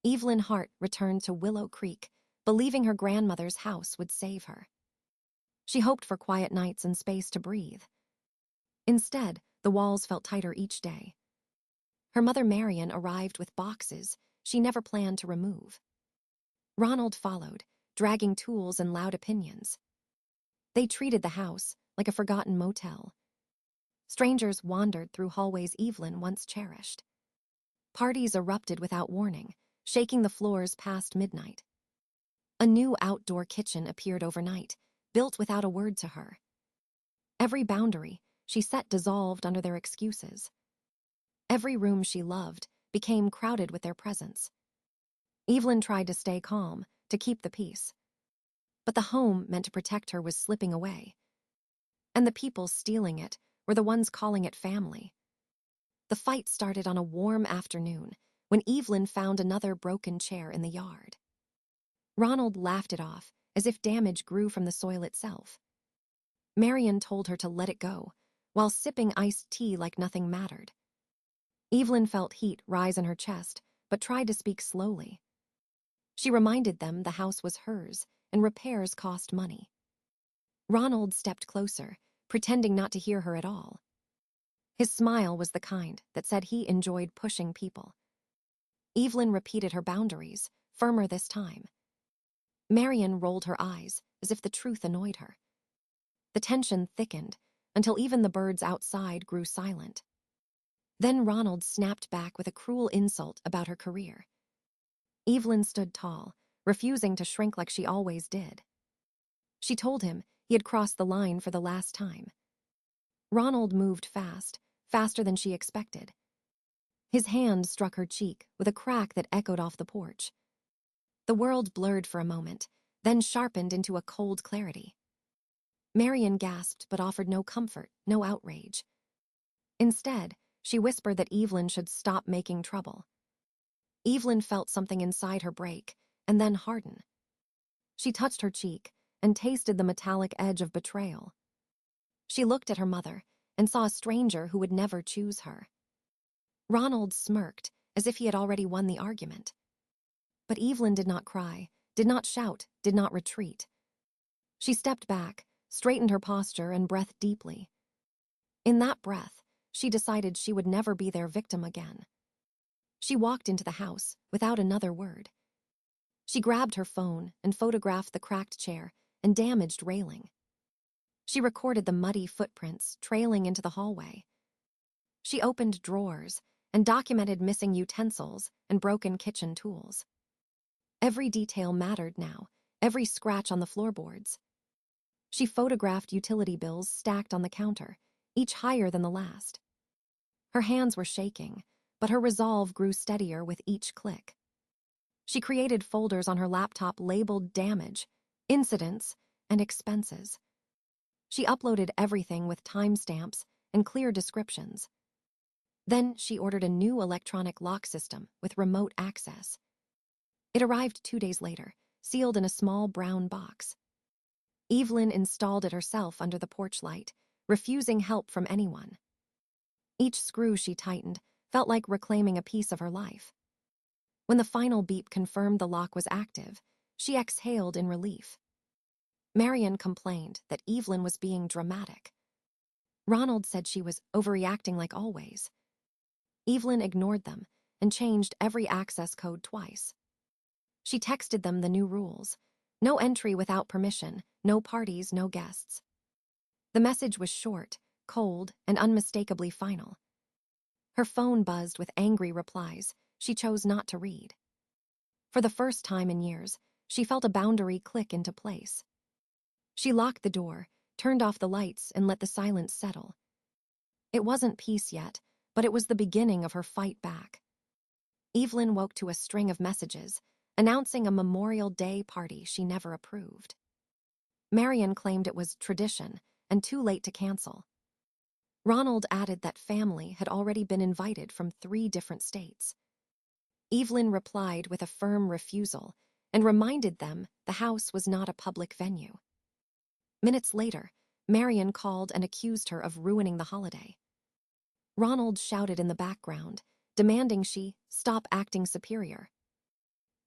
Evelyn Hart returned to Willow Creek, believing her grandmother's house would save her. She hoped for quiet nights and space to breathe. Instead, the walls felt tighter each day. Her mother Marianne arrived with boxes she never planned to remove. Ronald followed, dragging tools and loud opinions. They treated the house like a forgotten motel. Strangers wandered through hallways Evelyn once cherished. Parties erupted without warning, shaking the floors past midnight. A new outdoor kitchen appeared overnight, built without a word to her. Every boundary she set dissolved under their excuses. Every room she loved became crowded with their presence. Evelyn tried to stay calm, to keep the peace. But the home meant to protect her was slipping away. And the people stealing it were the ones calling it family. The fight started on a warm afternoon when Evelyn found another broken chair in the yard. Ronald laughed it off, as if damage grew from the soil itself. Marianne told her to let it go, while sipping iced tea like nothing mattered. Evelyn felt heat rise in her chest, but tried to speak slowly. She reminded them the house was hers, and repairs cost money. Ronald stepped closer, pretending not to hear her at all. His smile was the kind that said he enjoyed pushing people. Evelyn repeated her boundaries, firmer this time. Marianne rolled her eyes, as if the truth annoyed her. The tension thickened, until even the birds outside grew silent. Then Ronald snapped back with a cruel insult about her career. Evelyn stood tall, refusing to shrink like she always did. She told him he had crossed the line for the last time. Ronald moved fast, faster than she expected. His hand struck her cheek with a crack that echoed off the porch. The world blurred for a moment, then sharpened into a cold clarity. Marianne gasped but offered no comfort, no outrage. Instead, she whispered that Evelyn should stop making trouble. Evelyn felt something inside her break, and then harden. She touched her cheek and tasted the metallic edge of betrayal. She looked at her mother and saw a stranger who would never choose her. Ronald smirked, as if he had already won the argument. But Evelyn did not cry, did not shout, did not retreat. She stepped back, straightened her posture, and breathed deeply. In that breath, she decided she would never be their victim again. She walked into the house without another word. She grabbed her phone and photographed the cracked chair and damaged railing. She recorded the muddy footprints trailing into the hallway. She opened drawers and documented missing utensils and broken kitchen tools. Every detail mattered now, every scratch on the floorboards. She photographed utility bills stacked on the counter, each higher than the last. Her hands were shaking, but her resolve grew steadier with each click. She created folders on her laptop labeled damage, incidents, and expenses. She uploaded everything with timestamps and clear descriptions. Then she ordered a new electronic lock system with remote access. It arrived 2 days later, sealed in a small brown box. Evelyn installed it herself under the porch light, refusing help from anyone. Each screw she tightened felt like reclaiming a piece of her life. When the final beep confirmed the lock was active, she exhaled in relief. Marianne complained that Evelyn was being dramatic. Ronald said she was overreacting like always. Evelyn ignored them and changed every access code twice. She texted them the new rules: no entry without permission, no parties, no guests. The message was short, cold, and unmistakably final. Her phone buzzed with angry replies she chose not to read. For the first time in years, she felt a boundary click into place. She locked the door, turned off the lights, and let the silence settle. It wasn't peace yet, but it was the beginning of her fight back. Evelyn woke to a string of messages, announcing a Memorial Day party she never approved. Marianne claimed it was tradition and too late to cancel. Ronald added that family had already been invited from 3 different states. Evelyn replied with a firm refusal and reminded them the house was not a public venue. Minutes later, Marianne called and accused her of ruining the holiday. Ronald shouted in the background, demanding she stop acting superior.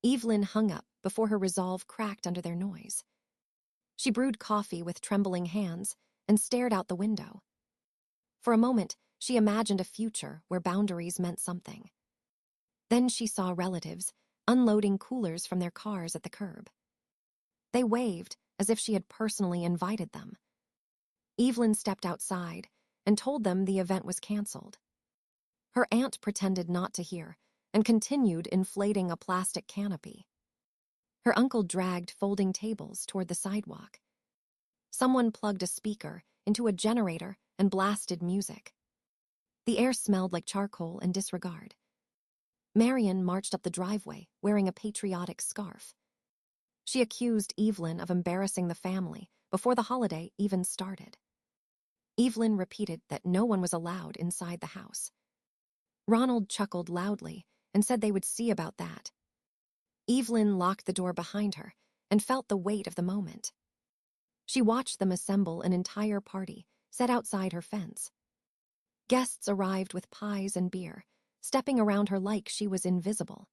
Evelyn hung up before her resolve cracked under their noise. She brewed coffee with trembling hands and stared out the window. For a moment, she imagined a future where boundaries meant something. Then she saw relatives unloading coolers from their cars at the curb. They waved as if she had personally invited them. Evelyn stepped outside and told them the event was canceled. Her aunt pretended not to hear and continued inflating a plastic canopy. Her uncle dragged folding tables toward the sidewalk. Someone plugged a speaker into a generator and blasted music. The air smelled like charcoal and disregard. Marianne marched up the driveway wearing a patriotic scarf. She accused Evelyn of embarrassing the family before the holiday even started. Evelyn repeated that no one was allowed inside the house. Ronald chuckled loudly and said they would see about that. Evelyn locked the door behind her and felt the weight of the moment. She watched them assemble an entire party set outside her fence. Guests arrived with pies and beer, stepping around her like she was invisible.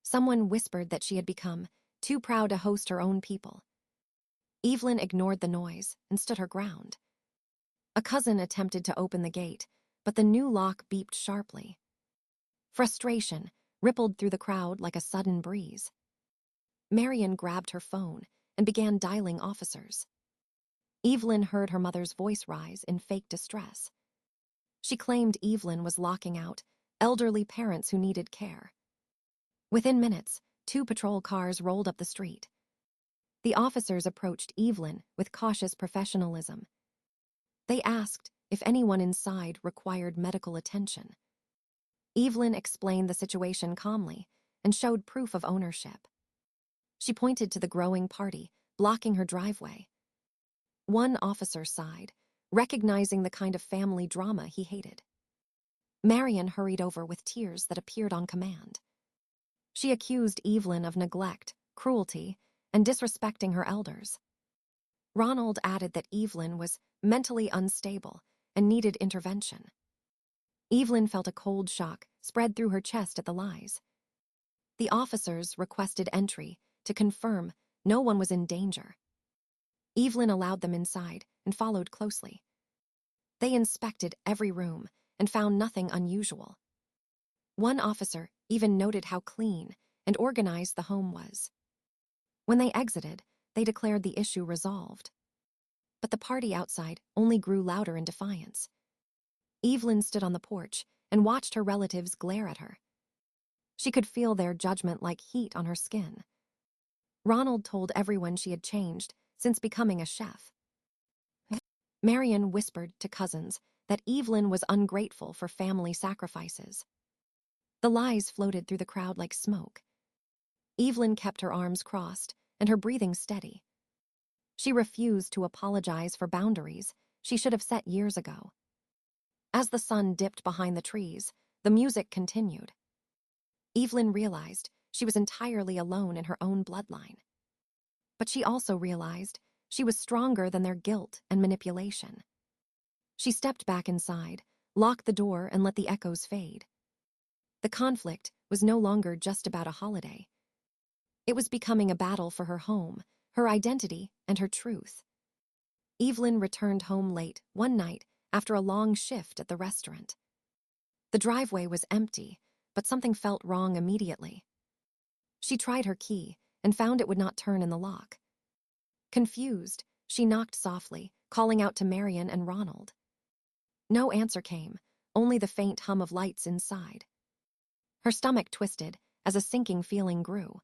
Someone whispered that she had become too proud to host her own people. Evelyn ignored the noise and stood her ground. A cousin attempted to open the gate, but the new lock beeped sharply. Frustration rippled through the crowd like a sudden breeze. Marianne grabbed her phone and began dialing officers. Evelyn heard her mother's voice rise in fake distress. She claimed Evelyn was locking out elderly parents who needed care. Within minutes, 2 patrol cars rolled up the street. The officers approached Evelyn with cautious professionalism. They asked if anyone inside required medical attention. Evelyn explained the situation calmly and showed proof of ownership. She pointed to the growing party, blocking her driveway. One officer sighed, recognizing the kind of family drama he hated. Marianne hurried over with tears that appeared on command. She accused Evelyn of neglect, cruelty, and disrespecting her elders. Ronald added that Evelyn was mentally unstable and needed intervention. Evelyn felt a cold shock spread through her chest at the lies. The officers requested entry to confirm no one was in danger. Evelyn allowed them inside and followed closely. They inspected every room and found nothing unusual. One officer even noted how clean and organized the home was. When they exited, they declared the issue resolved. But the party outside only grew louder in defiance. Evelyn stood on the porch and watched her relatives glare at her. She could feel their judgment like heat on her skin. Ronald told everyone she had changed since becoming a chef. Marianne whispered to cousins that Evelyn was ungrateful for family sacrifices. The lies floated through the crowd like smoke. Evelyn kept her arms crossed and her breathing steady. She refused to apologize for boundaries she should have set years ago. As the sun dipped behind the trees, the music continued. Evelyn realized she was entirely alone in her own bloodline. But she also realized she was stronger than their guilt and manipulation. She stepped back inside, locked the door, and let the echoes fade. The conflict was no longer just about a holiday. It was becoming a battle for her home, her identity, and her truth. Evelyn returned home late one night after a long shift at the restaurant. The driveway was empty, but something felt wrong immediately. She tried her key and found it would not turn in the lock. Confused, she knocked softly, calling out to Marianne and Ronald. No answer came, only the faint hum of lights inside. Her stomach twisted as a sinking feeling grew.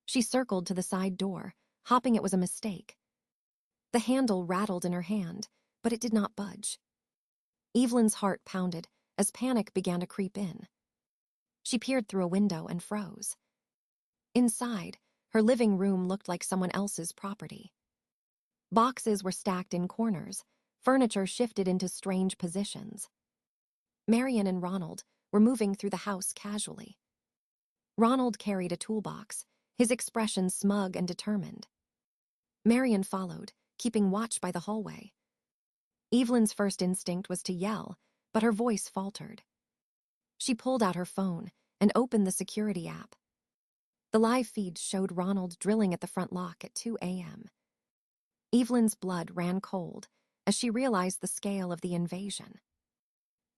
She circled to the side door, hoping it was a mistake. The handle rattled in her hand, but it did not budge. Evelyn's heart pounded as panic began to creep in. She peered through a window and froze. Inside, her living room looked like someone else's property. Boxes were stacked in corners, furniture shifted into strange positions. Marianne and Ronald were moving through the house casually. Ronald carried a toolbox, his expression smug and determined. Marianne followed, keeping watch by the hallway. Evelyn's first instinct was to yell, but her voice faltered. She pulled out her phone and opened the security app. The live feed showed Ronald drilling at the front lock at 2 a.m. Evelyn's blood ran cold as she realized the scale of the invasion.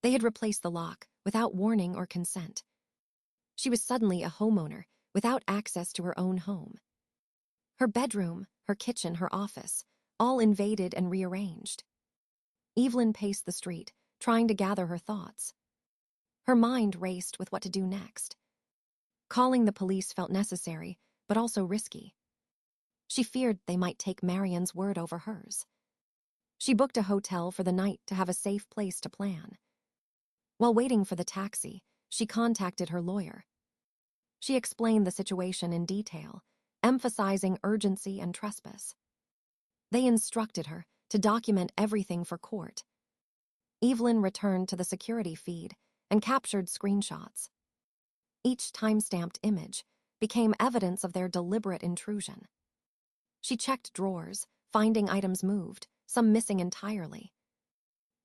They had replaced the lock without warning or consent. She was suddenly a homeowner without access to her own home. Her bedroom, her kitchen, her office, all invaded and rearranged. Evelyn paced the street, trying to gather her thoughts. Her mind raced with what to do next. Calling the police felt necessary, but also risky. She feared they might take Marianne's word over hers. She booked a hotel for the night to have a safe place to plan. While waiting for the taxi, she contacted her lawyer. She explained the situation in detail, emphasizing urgency and trespass. They instructed her to document everything for court. Evelyn returned to the security feed and captured screenshots. Each time-stamped image became evidence of their deliberate intrusion. She checked drawers, finding items moved, some missing entirely.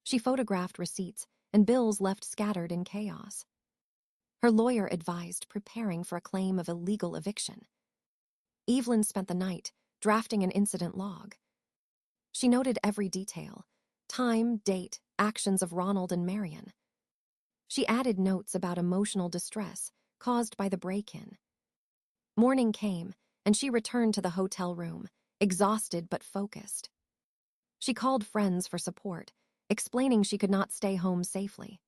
She photographed receipts and bills left scattered in chaos. Her lawyer advised preparing for a claim of illegal eviction. Evelyn spent the night drafting an incident log. She noted every detail: time, date, actions of Ronald and Marianne. She added notes about emotional distress caused by the break-in. Morning came, and she returned to the hotel room, exhausted but focused. She called friends for support, explaining she could not stay home safely.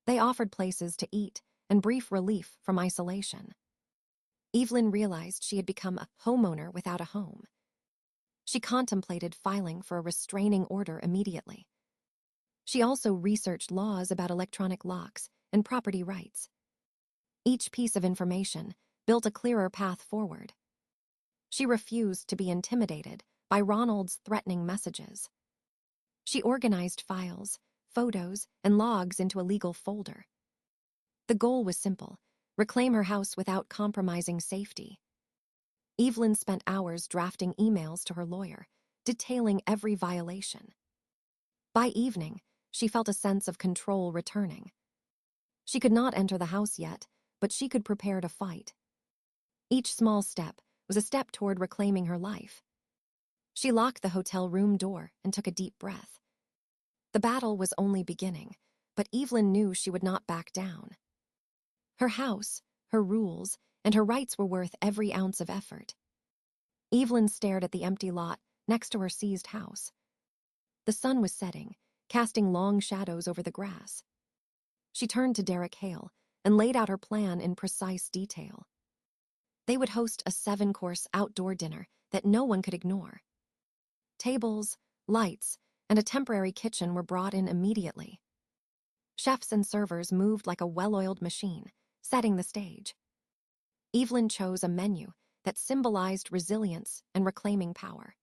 They offered places to eat and brief relief from isolation. Evelyn realized she had become a homeowner without a home. She contemplated filing for a restraining order immediately. She also researched laws about electronic locks and property rights. Each piece of information built a clearer path forward. She refused to be intimidated by Ronald's threatening messages. She organized files, photos, and logs into a legal folder. The goal was simple: reclaim her house without compromising safety. Evelyn spent hours drafting emails to her lawyer, detailing every violation. By evening, she felt a sense of control returning. She could not enter the house yet, but she could prepare to fight. Each small step was a step toward reclaiming her life. She locked the hotel room door and took a deep breath. The battle was only beginning, but Evelyn knew she would not back down. Her house, her rules, and her rights were worth every ounce of effort. Evelyn stared at the empty lot next to her seized house. The sun was setting, casting long shadows over the grass. She turned to Derek Hale and laid out her plan in precise detail. They would host a 7-course outdoor dinner that no one could ignore. Tables, lights, and a temporary kitchen were brought in immediately. Chefs and servers moved like a well-oiled machine, setting the stage. Evelyn chose a menu that symbolized resilience and reclaiming power.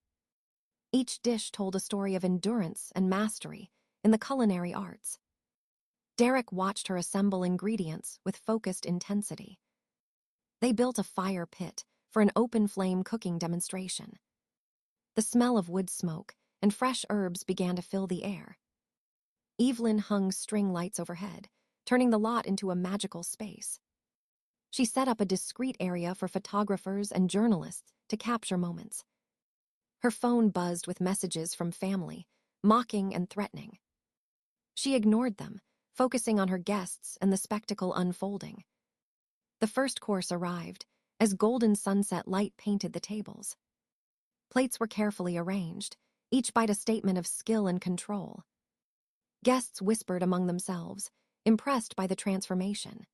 Each dish told a story of endurance and mastery in the culinary arts. Derek watched her assemble ingredients with focused intensity. They built a fire pit for an open-flame cooking demonstration. The smell of wood smoke and fresh herbs began to fill the air. Evelyn hung string lights overhead, turning the lot into a magical space. She set up a discreet area for photographers and journalists to capture moments. Her phone buzzed with messages from family, mocking and threatening. She ignored them, focusing on her guests and the spectacle unfolding. The first course arrived as golden sunset light painted the tables. Plates were carefully arranged, each bite a statement of skill and control. Guests whispered among themselves, impressed by the transformation.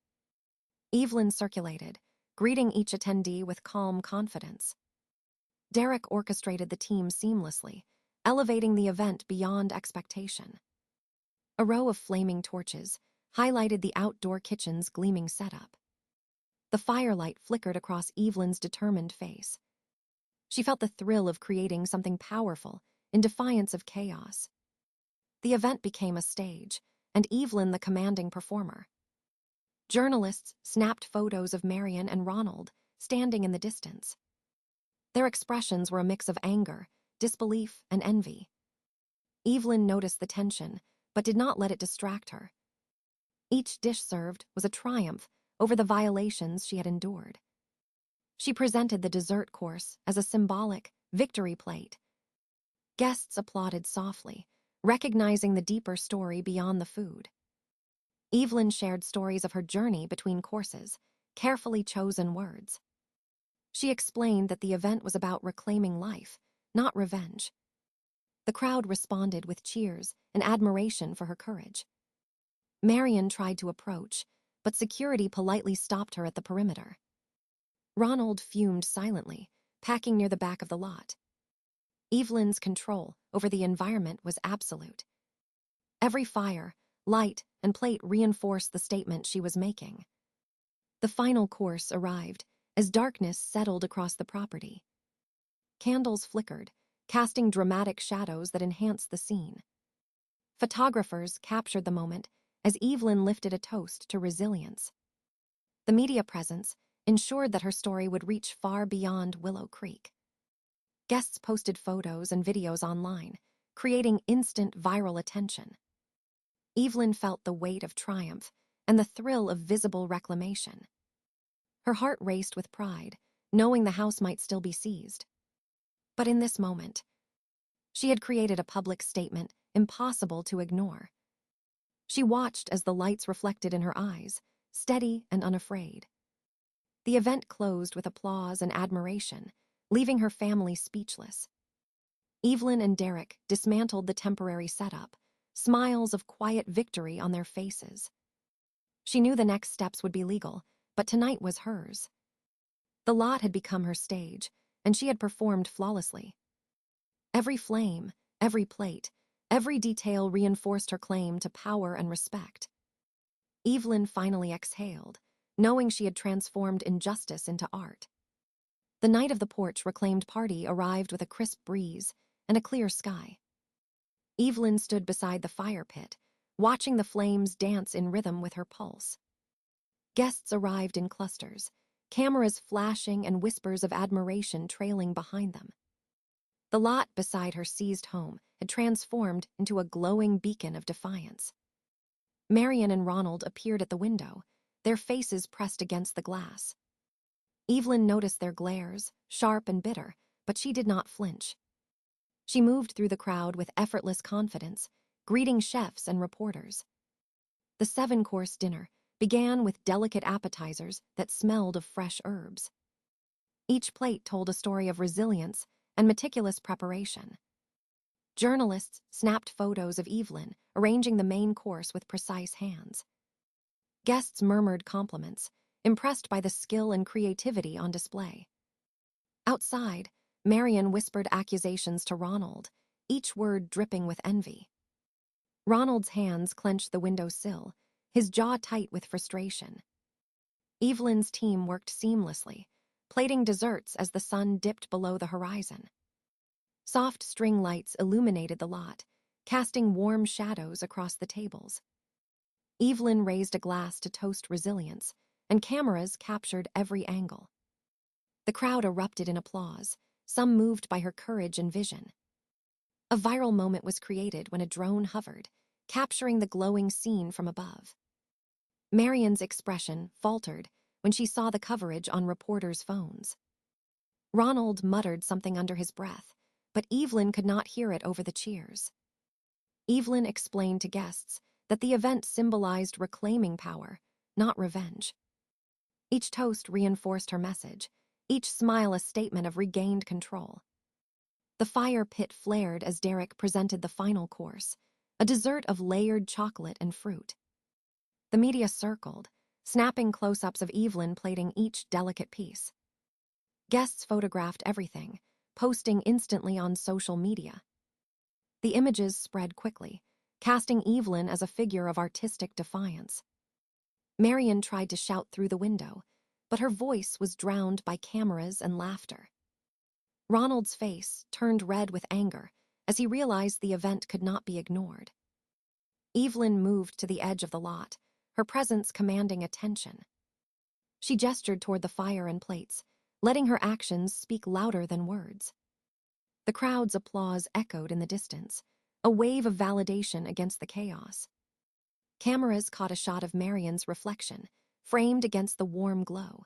Evelyn circulated, greeting each attendee with calm confidence. Derek orchestrated the team seamlessly, elevating the event beyond expectation. A row of flaming torches highlighted the outdoor kitchen's gleaming setup. The firelight flickered across Evelyn's determined face. She felt the thrill of creating something powerful in defiance of chaos. The event became a stage, and Evelyn the commanding performer. Journalists snapped photos of Marianne and Ronald, standing in the distance. Their expressions were a mix of anger, disbelief, and envy. Evelyn noticed the tension, but did not let it distract her. Each dish served was a triumph over the violations she had endured. She presented the dessert course as a symbolic victory plate. Guests applauded softly, recognizing the deeper story beyond the food. Evelyn shared stories of her journey between courses, carefully chosen words. She explained that the event was about reclaiming life, not revenge. The crowd responded with cheers and admiration for her courage. Marianne tried to approach, but security politely stopped her at the perimeter. Ronald fumed silently, packing near the back of the lot. Evelyn's control over the environment was absolute. Every fire, light, and plate reinforced the statement she was making. The final course arrived as darkness settled across the property. Candles flickered, casting dramatic shadows that enhanced the scene. Photographers captured the moment as Evelyn lifted a toast to resilience. The media presence ensured that her story would reach far beyond Willow Creek. Guests posted photos and videos online, creating instant viral attention. Evelyn felt the weight of triumph and the thrill of visible reclamation. Her heart raced with pride, knowing the house might still be seized. But in this moment, she had created a public statement impossible to ignore. She watched as the lights reflected in her eyes, steady and unafraid. The event closed with applause and admiration, leaving her family speechless. Evelyn and Derek dismantled the temporary setup, smiles of quiet victory on their faces. She knew the next steps would be legal, but tonight was hers. The lot had become her stage, and she had performed flawlessly. Every flame, every plate, every detail reinforced her claim to power and respect. Evelyn finally exhaled, knowing she had transformed injustice into art. The night of the Porch Reclaimed party arrived with a crisp breeze and a clear sky. Evelyn stood beside the fire pit, watching the flames dance in rhythm with her pulse. Guests arrived in clusters, cameras flashing and whispers of admiration trailing behind them. The lot beside her seized home had transformed into a glowing beacon of defiance. Marianne and Ronald appeared at the window, their faces pressed against the glass. Evelyn noticed their glares, sharp and bitter, but she did not flinch. She moved through the crowd with effortless confidence, greeting chefs and reporters. The 7-course dinner began with delicate appetizers that smelled of fresh herbs. Each plate told a story of resilience and meticulous preparation. Journalists snapped photos of Evelyn, arranging the main course with precise hands. Guests murmured compliments, impressed by the skill and creativity on display. Outside, Marianne whispered accusations to Ronald, each word dripping with envy. Ronald's hands clenched the window sill, his jaw tight with frustration. Evelyn's team worked seamlessly, plating desserts as the sun dipped below the horizon. Soft string lights illuminated the lot, casting warm shadows across the tables. Evelyn raised a glass to toast resilience, and cameras captured every angle. The crowd erupted in applause, some moved by her courage and vision. A viral moment was created when a drone hovered, capturing the glowing scene from above. Marianne's expression faltered when she saw the coverage on reporters' phones. Ronald muttered something under his breath, but Evelyn could not hear it over the cheers. Evelyn explained to guests that the event symbolized reclaiming power, not revenge. Each toast reinforced her message, each smile a statement of regained control. The fire pit flared as Derek presented the final course, a dessert of layered chocolate and fruit. The media circled, snapping close-ups of Evelyn plating each delicate piece. Guests photographed everything, posting instantly on social media. The images spread quickly, casting Evelyn as a figure of artistic defiance. Marianne tried to shout through the window, but her voice was drowned by cameras and laughter. Ronald's face turned red with anger as he realized the event could not be ignored. Evelyn moved to the edge of the lot, her presence commanding attention. She gestured toward the fire and plates, letting her actions speak louder than words. The crowd's applause echoed in the distance, a wave of validation against the chaos. Cameras caught a shot of Marianne's reflection, framed against the warm glow.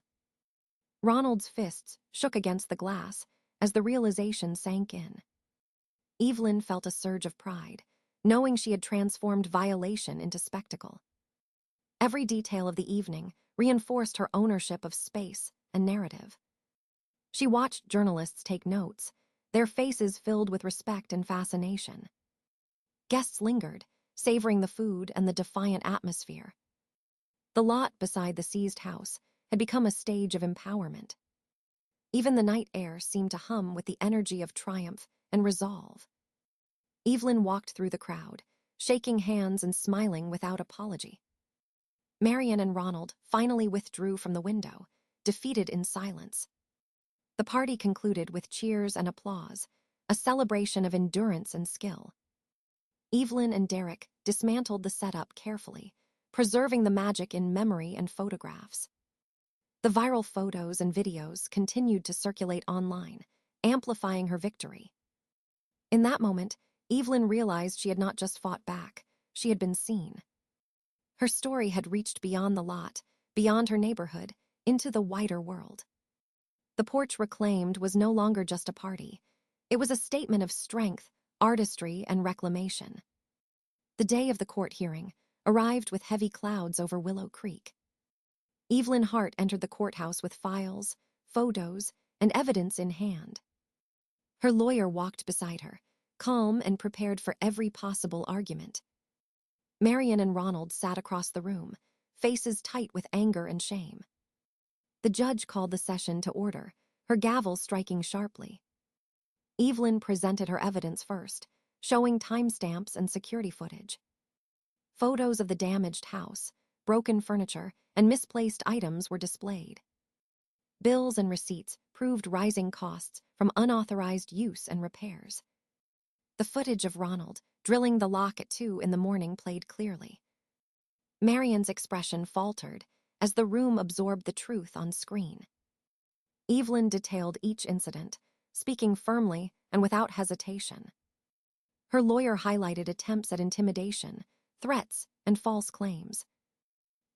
Ronald's fists shook against the glass as the realization sank in. Evelyn felt a surge of pride, knowing she had transformed violation into spectacle. Every detail of the evening reinforced her ownership of space and narrative. She watched journalists take notes, their faces filled with respect and fascination. Guests lingered, savoring the food and the defiant atmosphere. The lot beside the seized house had become a stage of empowerment. Even the night air seemed to hum with the energy of triumph and resolve. Evelyn walked through the crowd, shaking hands and smiling without apology. Marianne and Ronald finally withdrew from the window, defeated in silence. The party concluded with cheers and applause, a celebration of endurance and skill. Evelyn and Derek dismantled the setup carefully, preserving the magic in memory and photographs. The viral photos and videos continued to circulate online, amplifying her victory. In that moment, Evelyn realized she had not just fought back, she had been seen. Her story had reached beyond the lot, beyond her neighborhood, into the wider world. The Porch Reclaimed was no longer just a party. It was a statement of strength, artistry, and reclamation. The day of the court hearing arrived with heavy clouds over Willow Creek. Evelyn Hart entered the courthouse with files, photos, and evidence in hand. Her lawyer walked beside her, calm and prepared for every possible argument. Marianne and Ronald sat across the room, faces tight with anger and shame. The judge called the session to order, her gavel striking sharply. Evelyn presented her evidence first, showing timestamps and security footage. Photos of the damaged house, broken furniture, and misplaced items were displayed. Bills and receipts proved rising costs from unauthorized use and repairs. The footage of Ronald drilling the lock at 2 in the morning played clearly. Marianne's expression faltered as the room absorbed the truth on screen. Evelyn detailed each incident, speaking firmly and without hesitation. Her lawyer highlighted attempts at intimidation, threats, and false claims.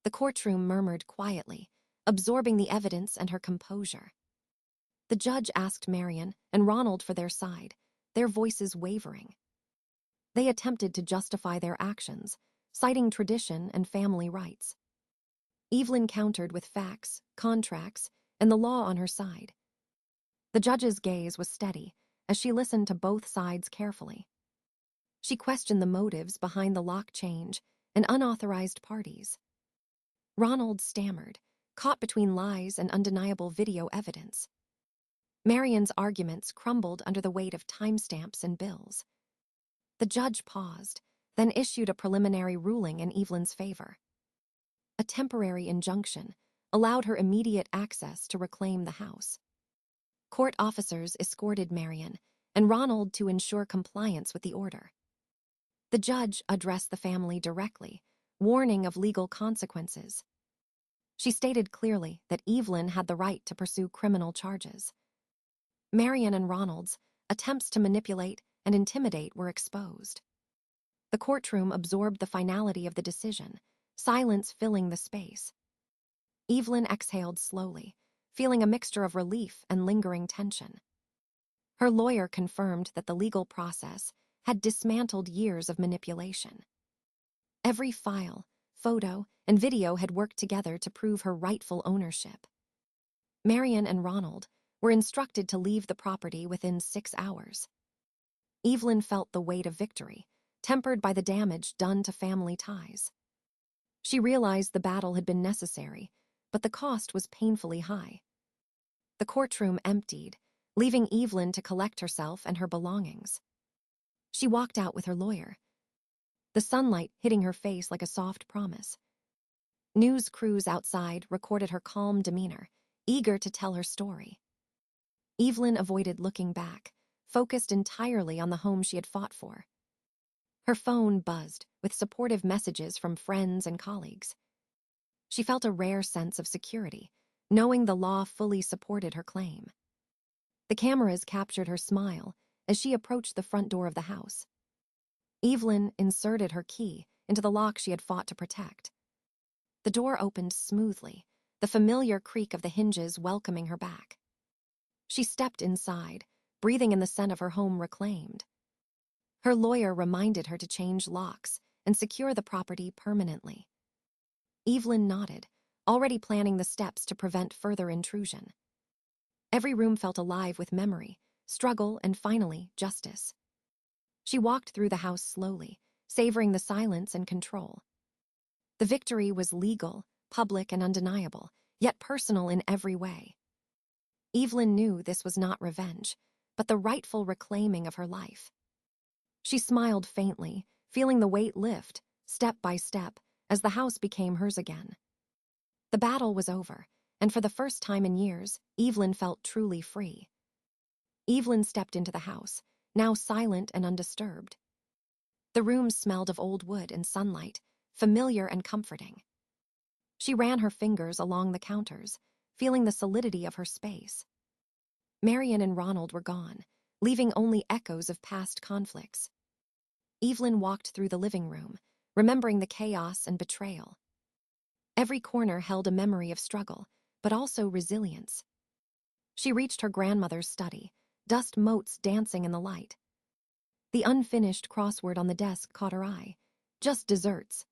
The courtroom murmured quietly, absorbing the evidence and her composure. The judge asked Marianne and Ronald for their side, their voices wavering. They attempted to justify their actions, citing tradition and family rights. Evelyn countered with facts, contracts, and the law on her side. The judge's gaze was steady as she listened to both sides carefully. She questioned the motives behind the lock change and unauthorized parties. Ronald stammered, caught between lies and undeniable video evidence. Marianne's arguments crumbled under the weight of timestamps and bills. The judge paused, then issued a preliminary ruling in Evelyn's favor. A temporary injunction allowed her immediate access to reclaim the house. Court officers escorted Marianne and Ronald to ensure compliance with the order. The judge addressed the family directly, warning of legal consequences. She stated clearly that Evelyn had the right to pursue criminal charges. Marianne and Ronald's attempts to manipulate and intimidate were exposed. The courtroom absorbed the finality of the decision, silence filling the space. Evelyn exhaled slowly, feeling a mixture of relief and lingering tension. Her lawyer confirmed that the legal process had dismantled years of manipulation. Every file, photo, and video had worked together to prove her rightful ownership. Marianne and Ronald were instructed to leave the property within 6 hours. Evelyn felt the weight of victory, tempered by the damage done to family ties. She realized the battle had been necessary, but the cost was painfully high. The courtroom emptied, leaving Evelyn to collect herself and her belongings. She walked out with her lawyer, the sunlight hitting her face like a soft promise. News crews outside recorded her calm demeanor, eager to tell her story. Evelyn avoided looking back, focused entirely on the home she had fought for. Her phone buzzed with supportive messages from friends and colleagues. She felt a rare sense of security, knowing the law fully supported her claim. The cameras captured her smile as she approached the front door of the house. Evelyn inserted her key into the lock she had fought to protect. The door opened smoothly, the familiar creak of the hinges welcoming her back. She stepped inside, breathing in the scent of her home reclaimed. Her lawyer reminded her to change locks and secure the property permanently. Evelyn nodded, already planning the steps to prevent further intrusion. Every room felt alive with memory, struggle, and finally, justice. She walked through the house slowly, savoring the silence and control. The victory was legal, public, and undeniable, yet personal in every way. Evelyn knew this was not revenge, but the rightful reclaiming of her life. She smiled faintly, feeling the weight lift, step by step, as the house became hers again. The battle was over, and for the first time in years, Evelyn felt truly free. Evelyn stepped into the house, now silent and undisturbed. The room smelled of old wood and sunlight, familiar and comforting. She ran her fingers along the counters, feeling the solidity of her space. Marianne and Ronald were gone, leaving only echoes of past conflicts. Evelyn walked through the living room, remembering the chaos and betrayal. Every corner held a memory of struggle, but also resilience. She reached her grandmother's study, dust motes dancing in the light. The unfinished crossword on the desk caught her eye. Just desserts.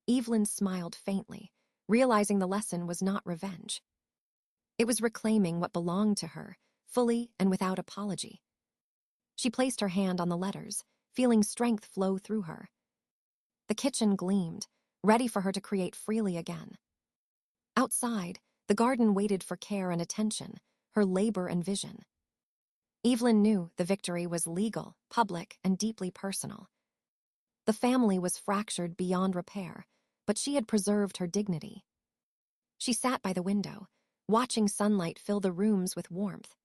Evelyn smiled faintly, realizing the lesson was not revenge. It was reclaiming what belonged to her, fully and without apology. She placed her hand on the letters, feeling strength flow through her. The kitchen gleamed, ready for her to create freely again. Outside, the garden waited for care and attention, her labor and vision. Evelyn knew the victory was legal, public, and deeply personal. The family was fractured beyond repair, but she had preserved her dignity. She sat by the window, watching sunlight fill the rooms with warmth.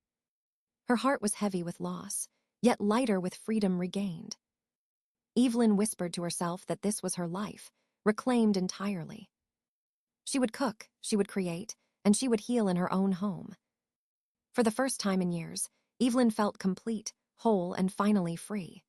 Her heart was heavy with loss, yet lighter with freedom regained. Evelyn whispered to herself that this was her life, reclaimed entirely. She would cook, she would create, and she would heal in her own home. For the first time in years, Evelyn felt complete, whole, and finally free.